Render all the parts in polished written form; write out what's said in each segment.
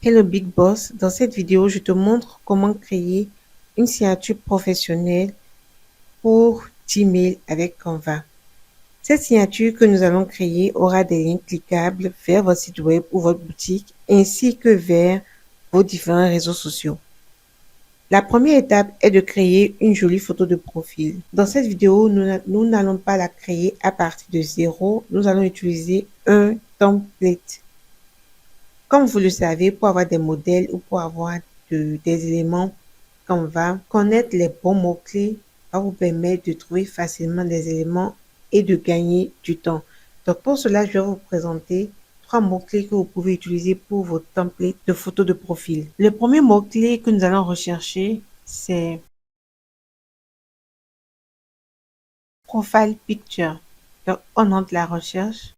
Hello Big Boss, dans cette vidéo, je te montre comment créer une signature professionnelle pour 10 mails avec Canva. Cette signature que nous allons créer aura des liens cliquables vers votre site web ou votre boutique ainsi que vers vos différents réseaux sociaux. La première étape est de créer une jolie photo de profil. Dans cette vidéo, nous n'allons pas la créer à partir de zéro, nous allons utiliser un template. Comme vous le savez, pour avoir des modèles ou pour avoir des éléments Canva, connaître les bons mots-clés va vous permettre de trouver facilement des éléments et de gagner du temps. Donc pour cela, je vais vous présenter 3 mots-clés que vous pouvez utiliser pour vos templates de photos de profil. Le premier mot-clé que nous allons rechercher, c'est Profile Picture. Donc on entre la recherche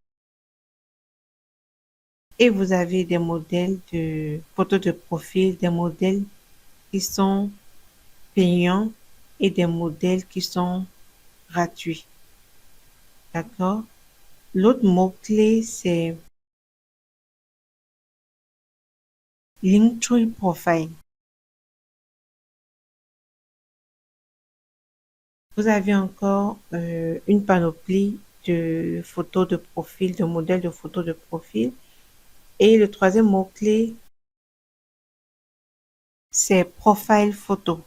et vous avez des modèles de photos de profil, des modèles qui sont payants et des modèles qui sont gratuits. D'accord? L'autre mot-clé, c'est Linktree Profile. Vous avez encore une panoplie de photos de profil, de modèles de photos de profil. Et le troisième mot-clé, c'est Profile Photo.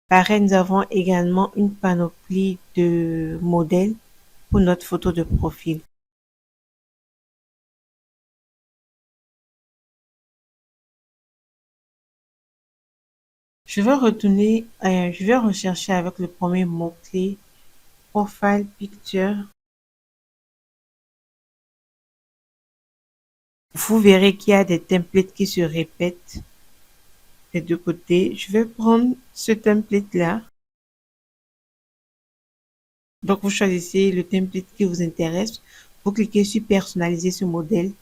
Pareil, nous avons également une panoplie de modèles pour notre photo de profil. Je vais rechercher avec le premier mot-clé Profile Picture. Vous verrez qu'il y a des templates qui se répètent des deux côtés. Je vais prendre ce template-là. Donc, vous choisissez le template qui vous intéresse. Vous cliquez sur personnaliser ce modèle.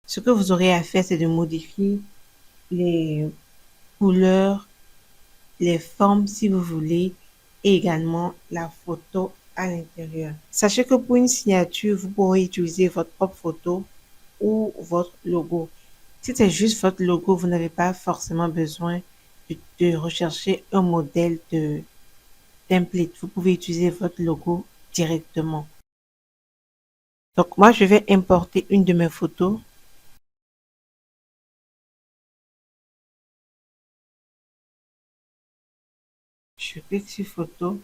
Ce que vous aurez à faire, c'est de modifier les couleurs, les formes si vous voulez, et également la photo à l'intérieur. Sachez que pour une signature, vous pourrez utiliser votre propre photo ou votre logo. Si c'est juste votre logo, vous n'avez pas forcément besoin de rechercher un modèle de template. Vous pouvez utiliser votre logo directement. Donc moi, je vais importer une de mes photos. Je clique sur photo.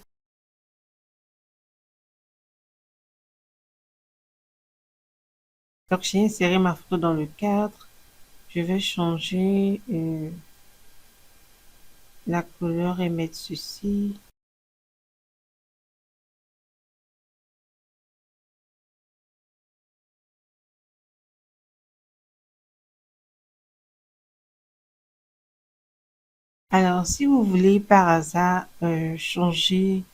Donc j'ai inséré ma photo dans le cadre. Je vais changer la couleur et mettre ceci. Alors, si vous voulez par hasard changer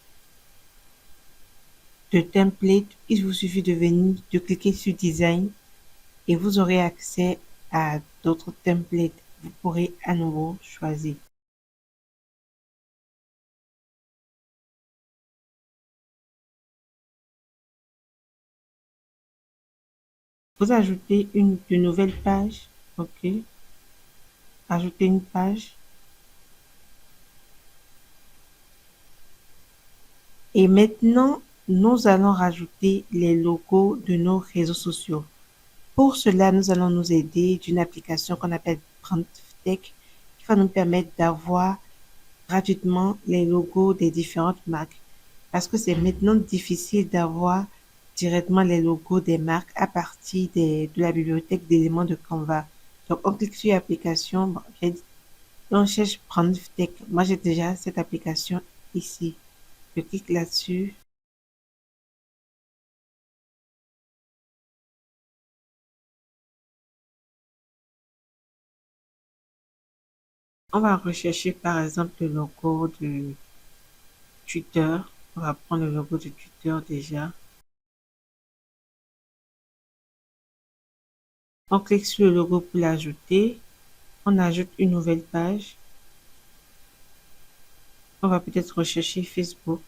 de template, il vous suffit de venir, de cliquer sur Design et vous aurez accès à d'autres templates. Vous pourrez à nouveau choisir. Vous ajoutez de nouvelles pages. OK. Ajoutez une page. Et maintenant, nous allons rajouter les logos de nos réseaux sociaux. Pour cela, nous allons nous aider d'une application qu'on appelle BrandTech qui va nous permettre d'avoir gratuitement les logos des différentes marques. Parce que c'est maintenant difficile d'avoir directement les logos des marques à partir de la bibliothèque d'éléments de Canva. Donc, on clique sur l'application, bon, on cherche BrandTech. Moi, j'ai déjà cette application ici. Je clique là-dessus. On va rechercher par exemple le logo de Twitter. On va prendre le logo de Twitter déjà. On clique sur le logo pour l'ajouter. On ajoute une nouvelle page. On va peut-être rechercher Facebook.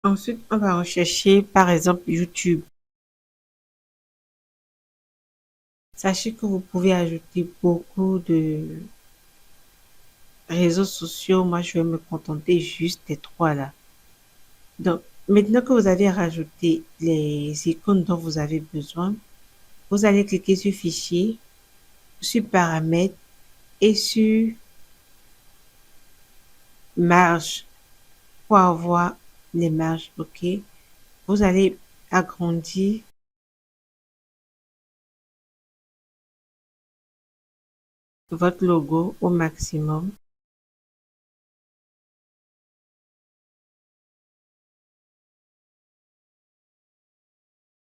Ensuite, on va rechercher, par exemple, YouTube. Sachez que vous pouvez ajouter beaucoup de réseaux sociaux. Moi, je vais me contenter juste des trois là. Donc, maintenant que vous avez rajouté les icônes dont vous avez besoin, vous allez cliquer sur Fichier, sur Paramètres et sur Marge pour avoir les marges. OK? Vous allez agrandir votre logo au maximum.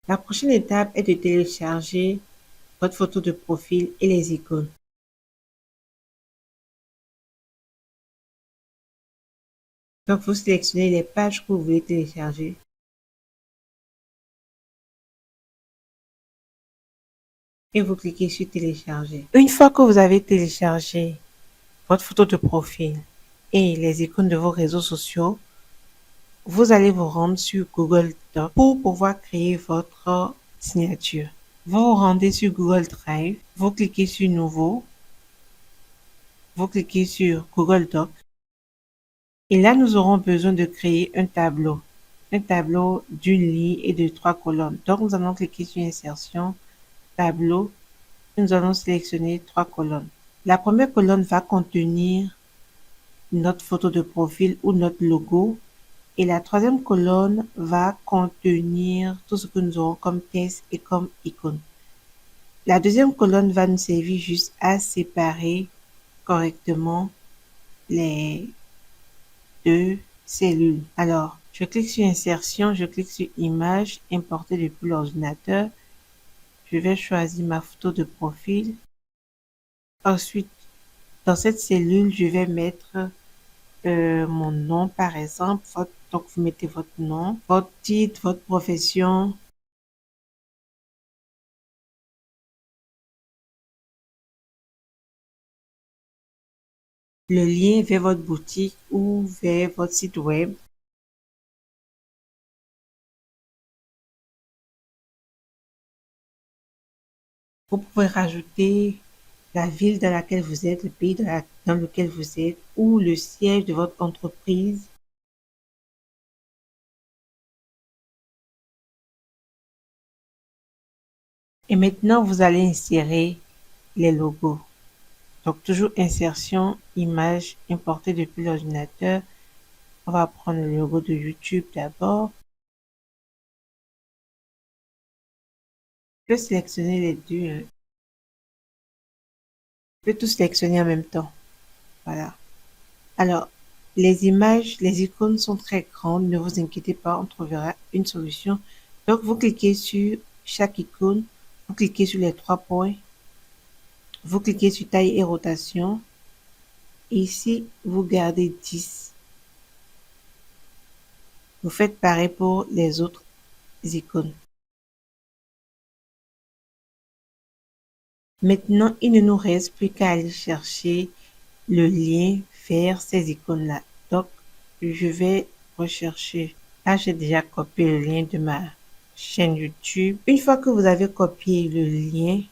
La prochaine étape est de télécharger votre photo de profil et les icônes. Donc, vous sélectionnez les pages que vous voulez télécharger et vous cliquez sur télécharger. Une fois que vous avez téléchargé votre photo de profil et les icônes de vos réseaux sociaux, vous allez vous rendre sur Google Docs pour pouvoir créer votre signature. Vous vous rendez sur Google Drive, vous cliquez sur Nouveau, vous cliquez sur Google Docs et là nous aurons besoin de créer un tableau d'une ligne et de 3 colonnes. Donc nous allons cliquer sur Insertion, Tableau, et nous allons sélectionner 3 colonnes. La première colonne va contenir notre photo de profil ou notre logo. Et la troisième colonne va contenir tout ce que nous aurons comme texte et comme icône. La deuxième colonne va nous servir juste à séparer correctement les deux cellules. Alors, je clique sur Insertion, je clique sur Image, importer depuis l'ordinateur. Je vais choisir ma photo de profil. Ensuite, dans cette cellule, je vais mettre mon nom, par exemple. Donc, vous mettez votre nom, votre titre, votre profession. Le lien vers votre boutique ou vers votre site web. Vous pouvez rajouter la ville dans laquelle vous êtes, le pays dans lequel vous êtes ou le siège de votre entreprise. Et maintenant, vous allez insérer les logos. Donc, toujours insertion, image, importer depuis l'ordinateur. On va prendre le logo de YouTube d'abord. Je peux sélectionner les deux. Je peux tout sélectionner en même temps. Voilà. Alors, les images, les icônes sont très grandes. Ne vous inquiétez pas, on trouvera une solution. Donc, vous cliquez sur chaque icône. Vous cliquez sur les 3 points. Vous cliquez sur taille et rotation. Et ici, vous gardez 10. Vous faites pareil pour les autres icônes. Maintenant, il ne nous reste plus qu'à aller chercher le lien vers ces icônes-là. Donc, je vais rechercher. Là, j'ai déjà copié le lien de ma chaîne YouTube. Une fois que vous avez copié le lien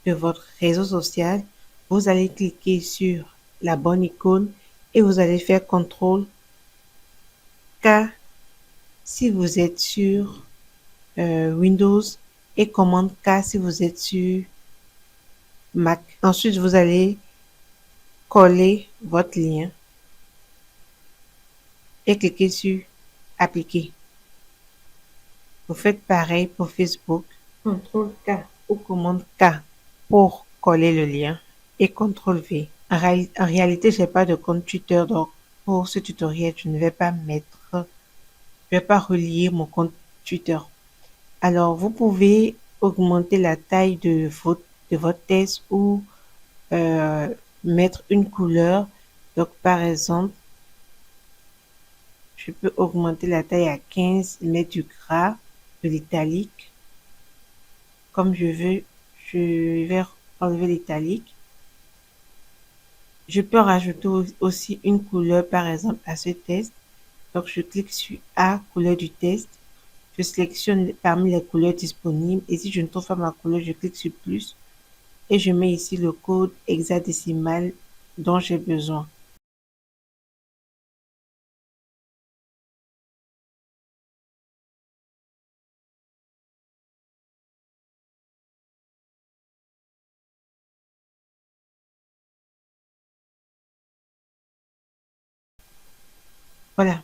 de votre réseau social, vous allez cliquer sur la bonne icône et vous allez faire CTRL K si vous êtes sur Windows et commande K si vous êtes sur Mac. Ensuite, vous allez coller votre lien et cliquer sur Appliquer. Vous faites pareil pour Facebook. CTRL K ou commande K pour coller le lien et CTRL V. En réalité, je n'ai pas de compte Twitter, donc pour ce tutoriel, je ne vais pas relier mon compte Twitter. Alors, vous pouvez augmenter la taille de votre texte ou mettre une couleur. Donc, par exemple, je peux augmenter la taille à 15, mettre du gras, de l'italique. Comme je veux, je vais enlever l'italique. Je peux rajouter aussi une couleur, par exemple, à ce texte. Donc, je clique sur A, couleur du test. Je sélectionne parmi les couleurs disponibles et si je ne trouve pas ma couleur, je clique sur plus et je mets ici le code hexadécimal dont j'ai besoin. Voilà,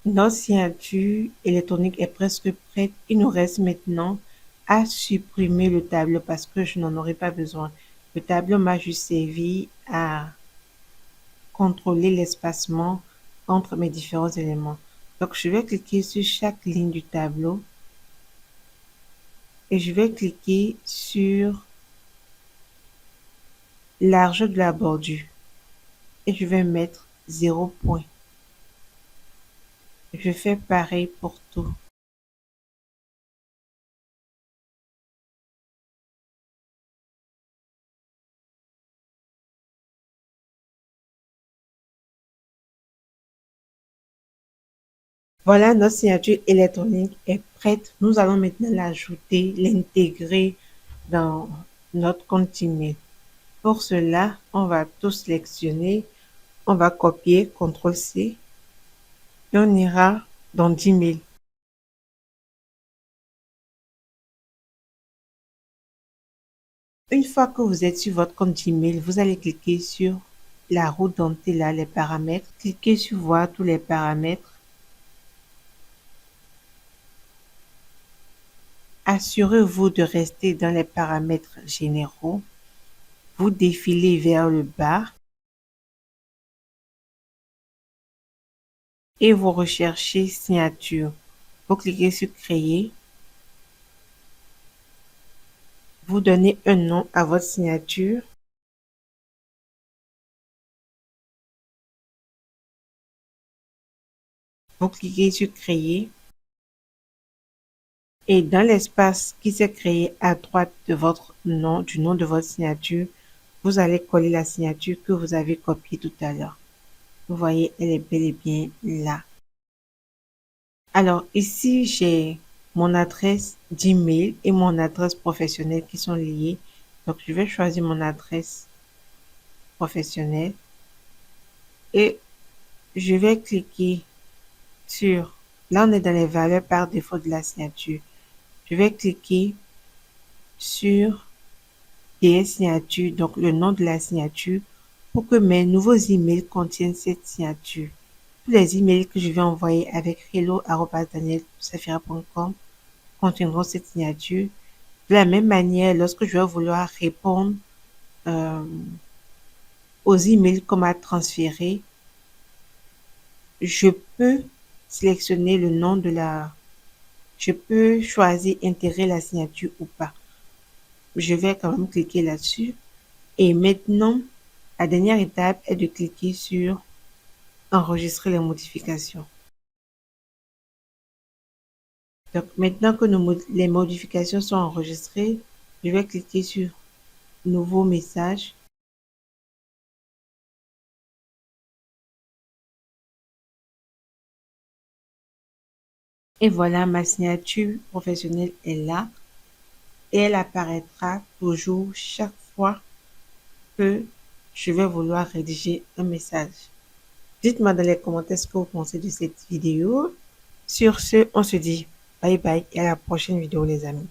notre signature électronique est presque prête. Il nous reste maintenant à supprimer le tableau parce que je n'en aurai pas besoin. Le tableau m'a juste servi à contrôler l'espacement entre mes différents éléments. Donc, je vais cliquer sur chaque ligne du tableau et je vais cliquer sur largeur de la bordure et je vais mettre 0 point. Je fais pareil pour tout. Voilà, notre signature électronique est prête. Nous allons maintenant l'ajouter, l'intégrer dans notre compte email. Pour cela, on va tout sélectionner. On va copier, CTRL-C et on ira dans Gmail. Une fois que vous êtes sur votre compte Gmail, vous allez cliquer sur la roue dentée là, les paramètres. Cliquez sur voir tous les paramètres. Assurez-vous de rester dans les paramètres généraux. Vous défilez vers le bas et vous recherchez signature. Vous cliquez sur créer. Vous donnez un nom à votre signature. Vous cliquez sur créer. Et dans l'espace qui s'est créé à droite de votre nom, du nom de votre signature, vous allez coller la signature que vous avez copiée tout à l'heure. Vous voyez, elle est bel et bien là. Alors ici, j'ai mon adresse d'email et mon adresse professionnelle qui sont liées. Donc je vais choisir mon adresse professionnelle et je vais cliquer sur, là on est dans les valeurs par défaut de la signature. Je vais cliquer sur DS signature, donc le nom de la signature, pour que mes nouveaux emails contiennent cette signature. Tous les emails que je vais envoyer avec hello@danielsafira.com contiendront cette signature. De la même manière, lorsque je vais vouloir répondre aux emails qu'on m'a transférés, je peux sélectionner le nom de la... Je peux choisir intégrer la signature ou pas. Je vais quand même cliquer là-dessus. Et maintenant, la dernière étape est de cliquer sur enregistrer les modifications. Donc maintenant que les modifications sont enregistrées, je vais cliquer sur nouveau message. Et voilà, ma signature professionnelle est là et elle apparaîtra toujours chaque fois que je vais vouloir rédiger un message. Dites-moi dans les commentaires ce que vous pensez de cette vidéo. Sur ce, on se dit bye bye et à la prochaine vidéo les amis.